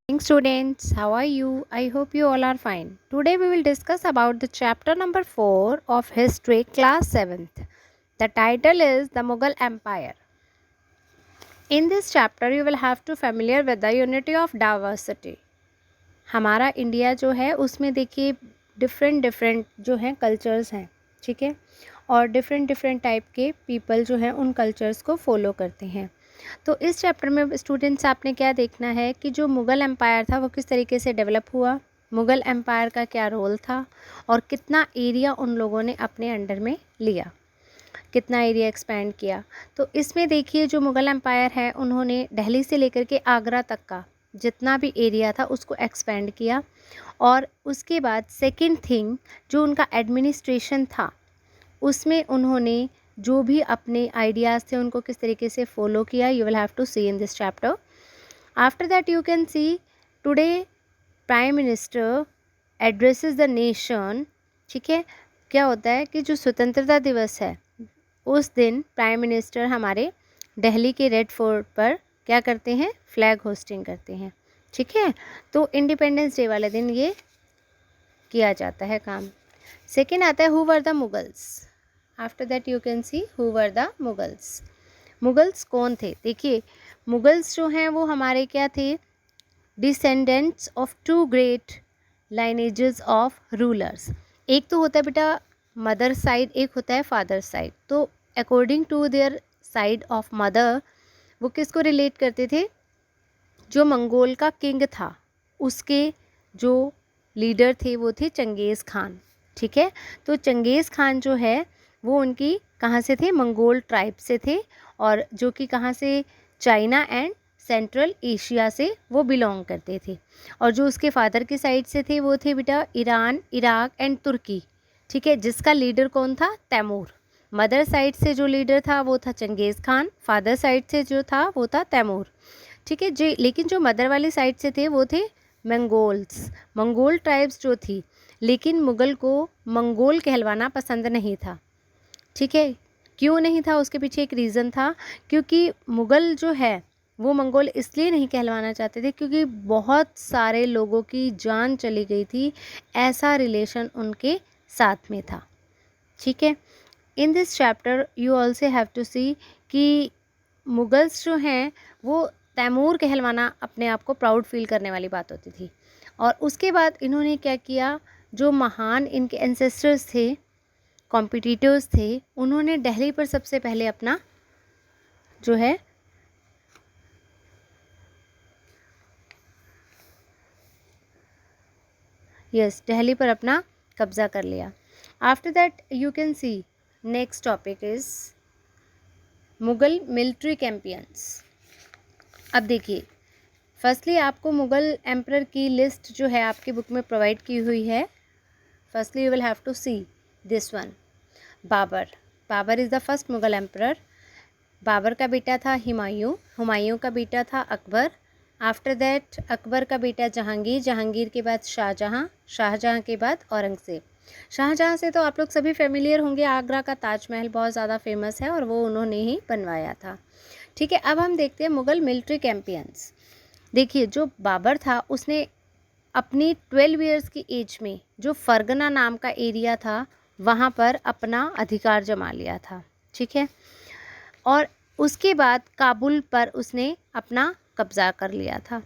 Morning students, how are you? I hope you all are fine. Today we will discuss about the chapter number 4 of History class 7th. The title is The Mughal Empire. In this chapter you will have to familiar with the unity of diversity. हमारा India जो है उसमें देखिए different जो हैं cultures हैं, ठीक है, और डिफरेंट टाइप के पीपल जो हैं उन कल्चर्स को फॉलो करते हैं। तो इस चैप्टर में स्टूडेंट्स आपने क्या देखना है कि जो मुग़ल एम्पायर था वो किस तरीके से डेवलप हुआ, मुग़ल एम्पायर का क्या रोल था और कितना एरिया उन लोगों ने अपने अंडर में लिया, कितना एरिया एक्सपेंड किया। तो इसमें देखिए जो मुग़ल एम्पायर है उन्होंने दिल्ली से लेकर के आगरा तक का जितना भी एरिया था उसको एक्सपेंड किया। और उसके बाद सेकंड थिंग जो उनका एडमिनिस्ट्रेशन था उसमें उन्होंने जो भी अपने आइडियाज़ थे उनको किस तरीके से फॉलो किया, you will have to see in this chapter. After that you can see today prime minister addresses the nation. ठीक है, क्या होता है कि जो स्वतंत्रता दिवस है उस दिन प्राइम मिनिस्टर हमारे दिल्ली के रेड फोर्ट पर क्या करते हैं, फ्लैग होस्टिंग करते हैं। ठीक है, तो इंडिपेंडेंस डे वाले दिन ये किया जाता है काम। सेकेंड आता है who were the Mughals. After that you can see who were the Mughals. Mughals कौन थे? देखिए मुगल्स जो हैं वो हमारे क्या थे, descendants of two great lineages of rulers. एक तो होता है बेटा मदर साइड, एक होता है फादर साइड। तो according to their side of mother वो किसको रिलेट करते थे, जो मंगोल का किंग था उसके जो लीडर थे वो थे चंगेज़ खान। ठीक है, तो चंगेज़ खान जो है वो उनकी कहाँ से थे, मंगोल ट्राइब से थे, और जो कि कहाँ से, चाइना एंड सेंट्रल एशिया से वो बिलोंग करते थे। और जो उसके फादर की साइड से थे वो थे बेटा ईरान, इराक एंड तुर्की। ठीक है, जिसका लीडर कौन था, तैमूर। मदर साइड से जो लीडर था वो था चंगेज़ खान, फादर साइड से जो था वो था तैमूर। ठीक है जी, लेकिन जो मदर वाली साइड से थे वो थे मंगोल्स, मंगोल ट्राइब्स जो थी। लेकिन मुग़ल को मंगोल कहलवाना पसंद नहीं था। ठीक है, क्यों नहीं था, उसके पीछे एक रीज़न था, क्योंकि मुग़ल जो है वो मंगोल इसलिए नहीं कहलवाना चाहते थे क्योंकि बहुत सारे लोगों की जान चली गई थी, ऐसा रिलेशन उनके साथ में था। ठीक है, in this chapter you also have to see कि मुगल्स जो हैं वो तैमूर कहलवाना अपने आप को प्राउड फील करने वाली बात होती थी। और उसके बाद इन्होंने क्या किया, जो महान इनके एंसेस्टर्स थे, कॉम्पिटिटर्स थे, उन्होंने दिल्ली पर सबसे पहले अपना जो है दिल्ली पर अपना कब्ज़ा कर लिया। After that you can see next topic is Mughal military campaigns. अब देखिए फर्स्टली आपको मुग़ल एम्परर की लिस्ट जो है आपकी बुक में प्रोवाइड की हुई है। Firstly you will have to see this one, Babar. Babar is the first Mughal emperor. Babar का बेटा था हुमायूं, हुमायूं का बेटा था अकबर। आफ्टर दैट अकबर का बेटा जहांगीर, जहांगीर के बाद शाहजहां, शाहजहां के बाद औरंगज़ेब। शाहजहां से तो आप लोग सभी फेमिलियर होंगे, आगरा का ताजमहल बहुत ज़्यादा फेमस है और वो उन्होंने ही बनवाया था। ठीक है, अब हम देखते हैं मुग़ल मिलिट्री कैंपियंस। देखिए जो बाबर था उसने अपनी 12 ईयर्स की एज में जो फरगना नाम का एरिया था वहाँ पर अपना अधिकार जमा लिया था। ठीक है, और उसके बाद काबुल पर उसने अपना कब्ज़ा कर लिया था।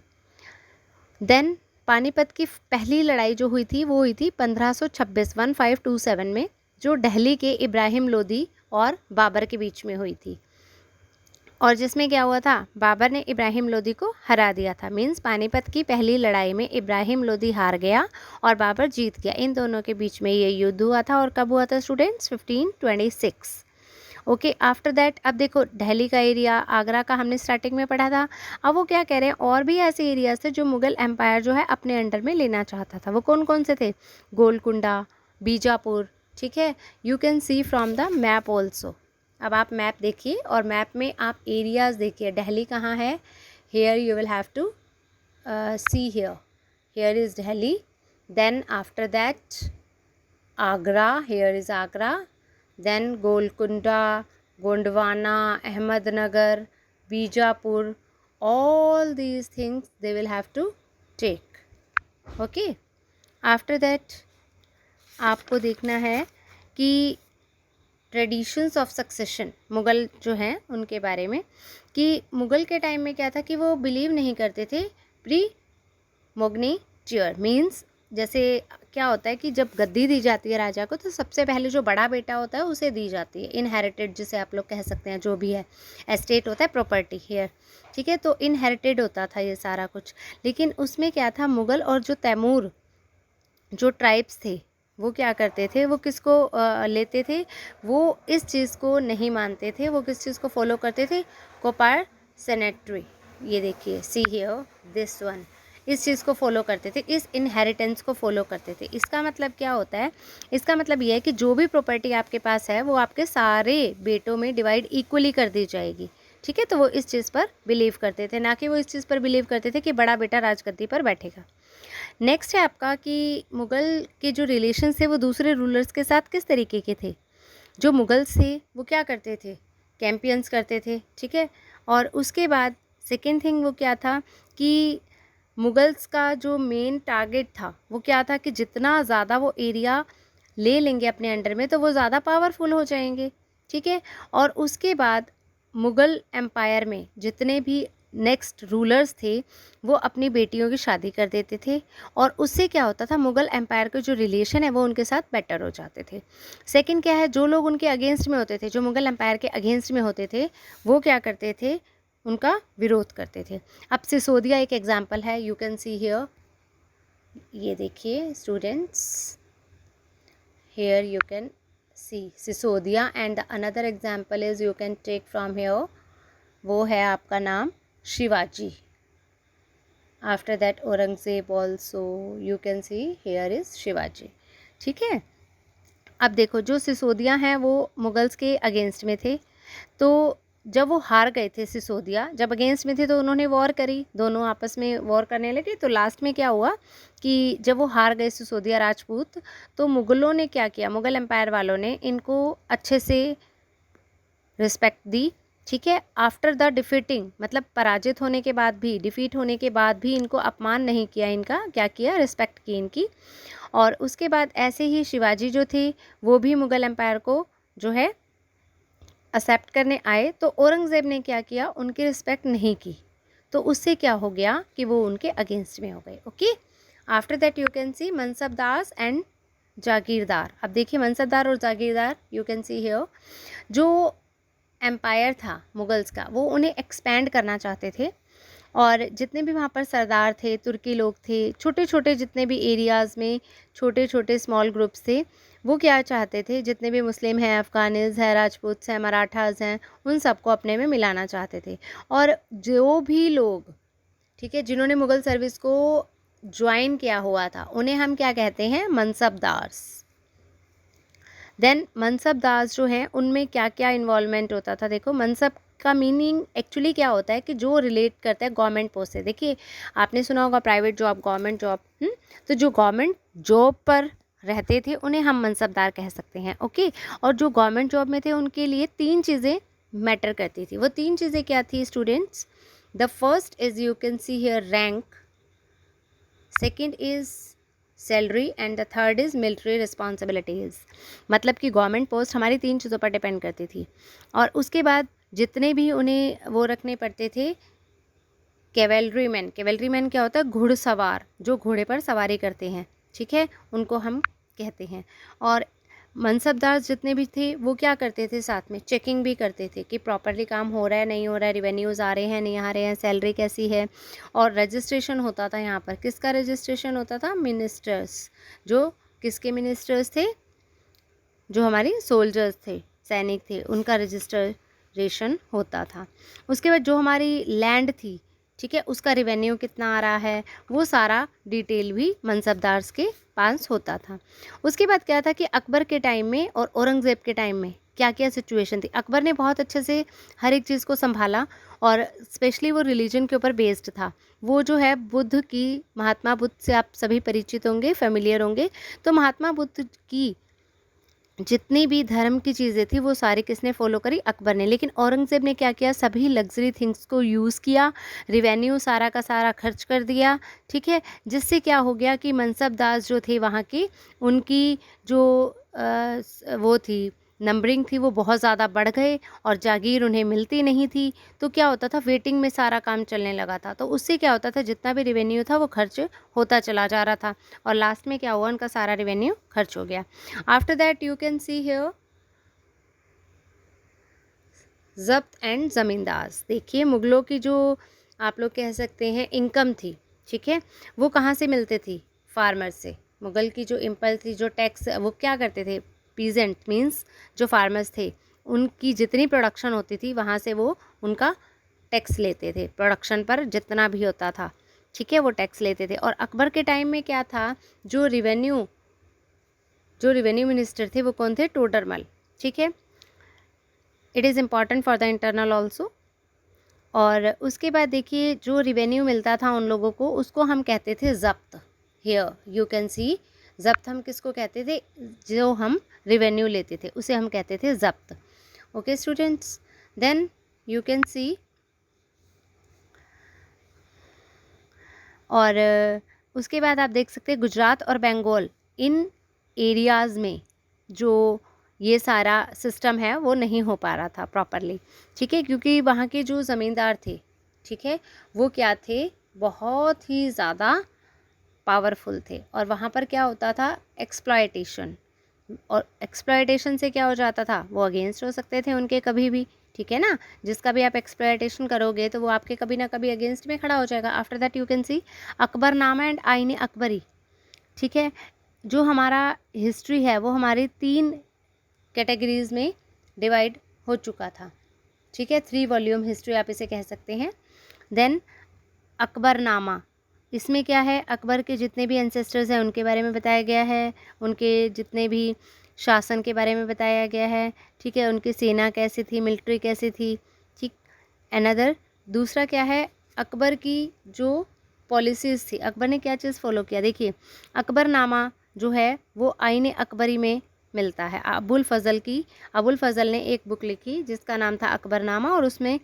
देन पानीपत की पहली लड़ाई जो हुई थी वो हुई थी 1526 में, जो दिल्ली के इब्राहिम लोदी और बाबर के बीच में हुई थी। और जिसमें क्या हुआ था, बाबर ने इब्राहिम लोदी को हरा दिया था। मीन्स पानीपत की पहली लड़ाई में इब्राहिम लोदी हार गया और बाबर जीत गया। इन दोनों के बीच में ये युद्ध हुआ था। और कब हुआ था स्टूडेंट्स, 1526। ओके, आफ्टर दैट अब देखो दिल्ली का एरिया, आगरा का हमने स्टार्टिंग में पढ़ा था। अब वो क्या कह रहे हैं, और भी ऐसे एरियाज थे जो मुग़ल एम्पायर जो है अपने अंडर में लेना चाहता था। वो कौन कौन से थे, गोलकुंडा, बीजापुर। ठीक है, you can C from the map also. अब आप मैप देखिए और मैप में आप एरियाज देखिए, दिल्ली कहाँ है, here you will have to see here is Delhi. Then after that Agra, here is Agra. then Golconda, Gondwana, Ahmednagar, Bijapur, all these things they will have to take. Okay, after that आपको देखना है कि traditions of succession, Mughal जो हैं उनके बारे में, कि मुग़ल के टाइम में क्या था कि वो बिलीव नहीं करते थे प्री मोग्नीच्योर। मीन्स जैसे क्या होता है कि जब गद्दी दी जाती है राजा को तो सबसे पहले जो बड़ा बेटा होता है उसे दी जाती है, इनहेरिटेड जिसे आप लोग कह सकते हैं, जो भी है एस्टेट होता है, प्रॉपर्टी हियर, ठीक है। तो इनहेरिटेड होता था ये सारा कुछ। लेकिन उसमें क्या था, मुग़ल और जो तैमूर जो ट्राइब्स थे वो क्या करते थे, वो किसको लेते थे, वो इस चीज़ को नहीं मानते थे। वो किस चीज़ को फॉलो करते थे, कोपार सेनेटरी, ये देखिए सी हियर दिस वन, इस चीज़ को फॉलो करते थे, इस इनहेरिटेंस को फॉलो करते थे। इसका मतलब क्या होता है, इसका मतलब ये है कि जो भी प्रॉपर्टी आपके पास है वो आपके सारे बेटों में डिवाइड इक्वली कर दी जाएगी, ठीक है। तो वो इस चीज़ पर बिलीव करते थे, ना कि वो इस चीज़ पर बिलीव करते थे कि बड़ा बेटा राजगद्दी पर बैठेगा। नेक्स्ट है आपका कि मुग़ल के जो रिलेशन थे वो दूसरे रूलर्स के साथ किस तरीके के थे। जो मुग़ल्स थे वो क्या करते थे, कैंपियंस करते थे, ठीक है। और उसके बाद सेकेंड थिंग वो क्या था कि मुग़ल्स का जो मेन टारगेट था वो क्या था कि जितना ज़्यादा वो एरिया ले लेंगे अपने अंडर में तो वो ज़्यादा पावरफुल हो जाएंगे, ठीक है। और उसके बाद मुग़ल एम्पायर में जितने भी नेक्स्ट रूलर्स थे वो अपनी बेटियों की शादी कर देते थे, और उससे क्या होता था, मुग़ल एम्पायर के जो रिलेशन है वो उनके साथ बेटर हो जाते थे। सेकंड क्या है, जो लोग उनके अगेंस्ट में होते थे, जो मुग़ल एम्पायर के अगेंस्ट में होते थे, वो क्या करते थे, उनका विरोध करते थे। अब सिसोदिया एक एग्जाम्पल है, यू कैन सी हियर, ये देखिए students, here you can see Sisodia, and the another example is you can take from here, वो है आपका नाम Shivaji. After that Aurangzeb also, you can C here is Shivaji, ठीक है। अब देखो जो सिसोदिया हैं वो मुग़ल्स के अगेंस्ट में थे, तो जब वो हार गए थे सिसोदिया, जब अगेंस्ट में थे तो उन्होंने वॉर करी, दोनों आपस में वॉर करने लगे। तो लास्ट में क्या हुआ कि जब वो हार गए सिसोदिया राजपूत, तो मुग़लों ने क्या किया, मुग़ल एम्पायर वालों ने इनको अच्छे से रिस्पेक्ट दी, ठीक है। आफ्टर द डिफीटिंग, मतलब पराजित होने के बाद भी, डिफीट होने के बाद भी इनको अपमान नहीं किया, इनका क्या किया, रिस्पेक्ट की इनकी। और उसके बाद ऐसे ही शिवाजी जो थे वो भी मुग़ल एम्पायर को जो है एक्सेप्ट करने आए, तो औरंगज़ेब ने क्या किया, उनकी रिस्पेक्ट नहीं की, तो उससे क्या हो गया कि वो उनके अगेंस्ट में हो गए। Okay, after that you can see mansabdar and jagirdar. अब देखिए मनसबदार और जागीरदार, यू कैन सी हियर, जो एम्पायर था मुग़ल्स का वो उन्हें एक्सपेंड करना चाहते थे, और जितने भी वहाँ पर सरदार थे, तुर्की लोग थे, छोटे छोटे जितने भी एरियाज़ में छोटे छोटे स्मॉल ग्रुप्स थे, वो क्या चाहते थे, जितने भी मुस्लिम हैं, अफ़गानीज़ हैं, राजपूत हैं, मराठाज़ हैं, उन सबको अपने में मिलाना चाहते थे। और जो भी लोग, ठीक है, जिन्होंने मुग़ल सर्विस को ज्वाइन किया हुआ था उन्हें हम क्या कहते हैं, मनसबदार्स। देन मनसबदार जो हैं उनमें क्या क्या इन्वॉल्वमेंट होता था, देखो मनसब का मीनिंग एक्चुअली क्या होता है कि जो रिलेट करता है गवर्नमेंट पोस्ट से। देखिए आपने सुना होगा प्राइवेट जॉब, गवर्नमेंट जॉब, तो जो गवर्नमेंट जॉब पर रहते थे उन्हें हम मनसबदार कह सकते हैं। ओके, और जो गवर्नमेंट जॉब में थे उनके लिए 3 चीज़ें मैटर करती थी। वो 3 चीज़ें क्या थी students, the first is you can see here rank, second is salary, and the third is military responsibilities. मतलब कि गवर्नमेंट पोस्ट हमारी 3 चीज़ों पर डिपेंड करती थी, और उसके बाद जितने भी उन्हें वो रखने पड़ते थे, कैवेलरी मैन। कैवेलरी मैन क्या होता है, घुड़सवार, जो घोड़े पर सवारी करते हैं, ठीक है, उनको हम कहते हैं। और मनसबदार जितने भी थे वो क्या करते थे, साथ में चेकिंग भी करते थे कि प्रॉपरली काम हो रहा है नहीं हो रहा है, रिवेन्यूज़ आ रहे हैं नहीं आ रहे हैं, सैलरी कैसी है। और रजिस्ट्रेशन होता था यहाँ पर, किसका रजिस्ट्रेशन होता था, मिनिस्टर्स। जो किसके मिनिस्टर्स थे, जो हमारी सोल्जर्स थे, सैनिक थे, उनका रजिस्ट्रेशन होता था। उसके बाद जो हमारी लैंड थी, ठीक है, उसका रिवेन्यू कितना आ रहा है, वो सारा डिटेल भी मनसबदार्स के पास होता था। उसके बाद क्या था कि अकबर के टाइम में और औरंगज़ेब के टाइम में क्या क्या सिचुएशन थी। अकबर ने बहुत अच्छे से हर एक चीज़ को संभाला, और स्पेशली वो रिलीजन के ऊपर बेस्ड था। वो जो है बुद्ध की, महात्मा बुद्ध से आप सभी परिचित होंगे, फेमिलियर होंगे। तो महात्मा बुद्ध की जितनी भी धर्म की चीज़ें थी वो सारी किसने फॉलो करी, अकबर ने। लेकिन औरंगज़ेब ने क्या किया, सभी लग्जरी थिंग्स को यूज़ किया, रिवेन्यू सारा का सारा खर्च कर दिया, ठीक है। जिससे क्या हो गया कि मनसबदार जो थे वहाँ की, उनकी जो वो थी नंबरिंग थी वो बहुत ज़्यादा बढ़ गए और जागीर उन्हें मिलती नहीं थी। तो क्या होता था, वेटिंग में सारा काम चलने लगा था। तो उससे क्या होता था, जितना भी रेवेन्यू था वो खर्च होता चला जा रहा था और लास्ट में क्या हुआ, उनका सारा रेवेन्यू खर्च हो गया। After that you can see here zabt and zamindar. देखिए मुग़लों की जो आप लोग कह सकते हैं इनकम थी, ठीक है, वो कहाँ से मिलते थी, फार्मर से। मुग़ल की जो इम्पल थी, जो टैक्स वो क्या करते थे, पीजेंट मीन्स जो फार्मर्स थे उनकी जितनी प्रोडक्शन होती थी वहाँ से वो उनका टैक्स लेते थे, प्रोडक्शन पर जितना भी होता था, ठीक है, वो टैक्स लेते थे। और अकबर के टाइम में क्या था, जो रिवेन्यू मिनिस्टर थे वो कौन थे, टोडरमल, ठीक है। It is important for the internal also. और उसके बाद देखिए जो रिवेन्यू मिलता था उन लोगों को, उसको हम कहते थे ज़ब्त। हियर यू कैन सी, ज़ब्त हम किसको कहते थे, जो हम रिवेन्यू लेते थे उसे हम कहते थे ज़ब्त। Okay students, then you can see, और उसके बाद आप देख सकते हैं गुजरात और बंगाल, इन एरियाज़ में जो ये सारा सिस्टम है वो नहीं हो पा रहा था प्रॉपरली, ठीक है, क्योंकि वहाँ के जो ज़मींदार थे, ठीक है, वो क्या थे, बहुत ही ज़्यादा पावरफुल थे। और वहाँ पर क्या होता था, एक्सप्लॉयटेशन, और एक्सप्लॉयटेशन से क्या हो जाता था, वो अगेंस्ट हो सकते थे उनके कभी भी, ठीक है ना। जिसका भी आप एक्सप्लॉयटेशन करोगे तो वो आपके कभी ना कभी अगेंस्ट में खड़ा हो जाएगा। After that you can C Akbarnama and आईन अकबरी, ठीक है। जो हमारा हिस्ट्री है वो हमारी 3 कैटेगरीज में डिवाइड हो चुका था, ठीक है, 3 वॉल्यूम हिस्ट्री आप इसे कह सकते हैं। देन अकबरनामा, इसमें क्या है, अकबर के जितने भी एंसेस्टर्स हैं उनके बारे में बताया गया है, उनके जितने भी शासन के बारे में बताया गया है, ठीक है, उनकी सेना कैसी थी, मिलिट्री कैसी थी, ठीक। अनदर दूसरा क्या है, अकबर की जो पॉलिसीज़ थी, अकबर ने क्या चीज़ फॉलो किया। देखिए अकबरनामा जो है वो आईन अकबरी में मिलता है। अबुल फ़ज़ल ने एक बुक लिखी जिसका नाम था अकबरनामा, और उसमें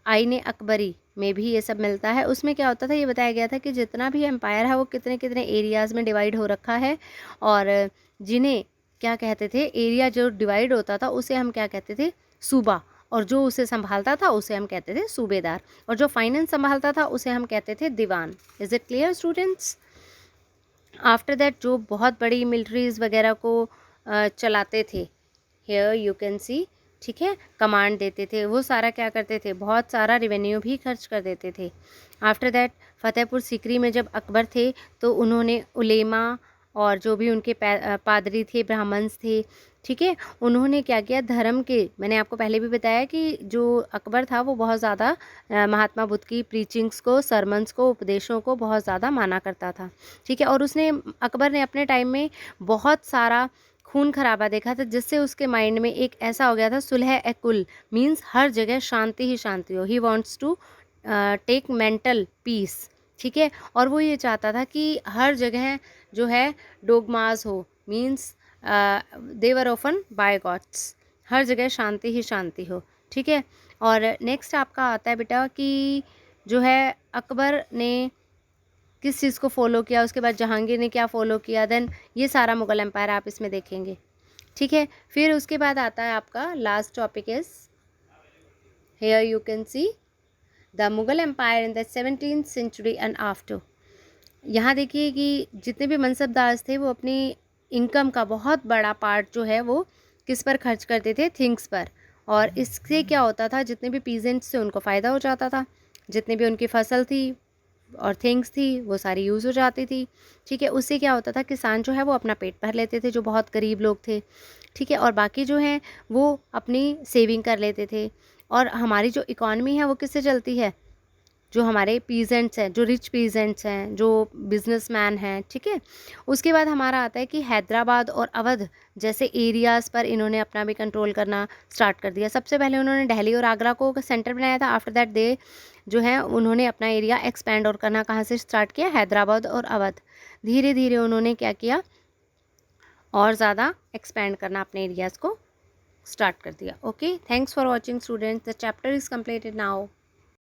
आईन अकबरी में भी ये सब मिलता है। उसमें क्या होता था, ये बताया गया था कि जितना भी एम्पायर है वो कितने कितने एरियाज़ में डिवाइड हो रखा है, और जिन्हें क्या कहते थे, एरिया जो डिवाइड होता था उसे हम क्या कहते थे, सूबा, और जो उसे संभालता था उसे हम कहते थे सूबेदार, और जो फाइनेंस संभालता था उसे हम कहते थे दीवान। Is it clear students. After that जो बहुत बड़ी मिलिट्रीज़ वगैरह को चलाते थे, हेयर यू कैन सी, ठीक है, कमांड देते थे, वो सारा क्या करते थे, बहुत सारा रेवेन्यू भी खर्च कर देते थे। आफ्टर दैट फतेहपुर सीकरी में जब अकबर थे तो उन्होंने उलेमा और जो भी उनके पादरी थे, ब्राह्मण्स थे, ठीक है, उन्होंने क्या किया, धर्म के, मैंने आपको पहले भी बताया कि जो अकबर था वो बहुत ज़्यादा महात्मा बुद्ध की प्रीचिंग्स को, सरमन्स को, उपदेशों को बहुत ज़्यादा माना करता था, ठीक है। और अकबर ने अपने टाइम में बहुत सारा खून खराबा देखा था, जिससे उसके माइंड में एक ऐसा हो गया था, सुलह ए कुल मीन्स हर जगह शांति ही शांति हो। He wants to take mental peace, ठीक है। और वो ये चाहता था कि हर जगह जो है डोगमास हो, means they were often by gods, हर जगह शांति ही शांति हो, ठीक है। और नेक्स्ट आपका आता है बेटा कि जो है अकबर ने किस चीज़ को फॉलो किया, उसके बाद जहांगीर ने क्या फॉलो किया, देन ये सारा मुग़ल एम्पायर आप इसमें देखेंगे, ठीक है। फिर उसके बाद आता है आपका last topic is, here you can see the Mughal empire in the 17th century and after. यहाँ देखिए कि जितने भी मनसबदार थे वो अपनी इनकम का बहुत बड़ा पार्ट जो है वो किस पर खर्च करते थे, थिंग्स पर। और इससे क्या होता था, जितने भी पीजेंट्स थे उनको फ़ायदा हो जाता था, जितने भी उनकी फसल थी और थिंग्स थी वो सारी यूज़ हो जाती थी, ठीक है। उससे क्या होता था, किसान जो है वो अपना पेट भर लेते थे, जो बहुत गरीब लोग थे, ठीक है, और बाकी जो हैं वो अपनी सेविंग कर लेते थे। और हमारी जो इकॉनमी है वो किससे चलती है, जो हमारे पीजेंट्स हैं, जो रिच पीजेंट्स हैं, जो बिजनेसमैन हैं, ठीक है। उसके बाद हमारा आता है कि हैदराबाद और अवध जैसे एरियाज़ पर इन्होंने अपना भी कंट्रोल करना स्टार्ट कर दिया। सबसे पहले उन्होंने दिल्ली और आगरा को सेंटर बनाया था। आफ्टर दैट दे जो है उन्होंने अपना एरिया एक्सपेंड और करना कहाँ से स्टार्ट किया, हैदराबाद और अवध। धीरे धीरे उन्होंने क्या किया, और ज़्यादा एक्सपेंड करना अपने एरियाज़ को स्टार्ट कर दिया। Okay, thanks for watching students, the chapter is completed now.